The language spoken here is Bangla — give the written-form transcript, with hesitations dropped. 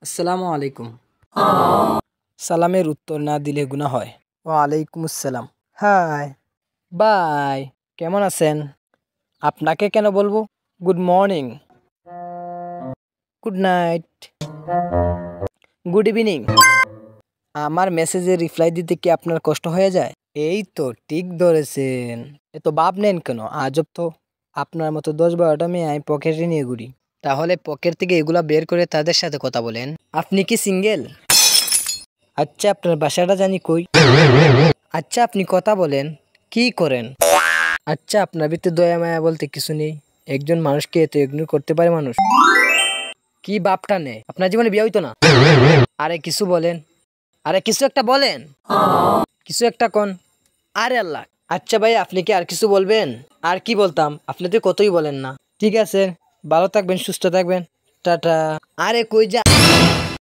আসসালামু আলাইকুম। সালামের উত্তর না দিলে গুনাহ হয়। ওয়ালাইকুম আসসালাম। হাই, বাই, কেমন আছেন? আপনাকে কেন বলবো? Good morning, good night, good evening. আমার মেসেজে রিপ্লাই দিতে কি আপনার কষ্ট হয়ে যায়? এই তো ঠিক ধরেছেন। এত ভাব নেন কেন? আজব তো। আপনার মতো ১০-১২টা মেয়ে আমি পকেটে নিয়ে ঘুরি। তাহলে পকেট থেকে এগুলা বের করে তাদের সাথে কথা বলেন। আপনি কি সিঙ্গেল? আচ্ছা, আপনার বাসাটা জানি কই? আচ্ছা, আপনি কথা বলেন, কি করেন? আচ্ছা, আপনার ভিতরে দয়া মায়া বলতে কিছু নেই? একজন মানুষকে এত ইগনোর করতে পারে মানুষ? কি বাপটা নেই? আপনার জীবনে বিয়ে হইতো না? আরে কিছু বলেন, আরে কিছু একটা বলেন, কিছু একটা কোন। আরে আল্লাহ। আচ্ছা ভাই, আপনি কি আর কিছু বলবেন? আর কি বলতাম, আপনি তো কতই বলেন না। ঠিক আছে, ভালো থাকবেন, সুস্থ থাকবেন, টাটা। আরে কই যা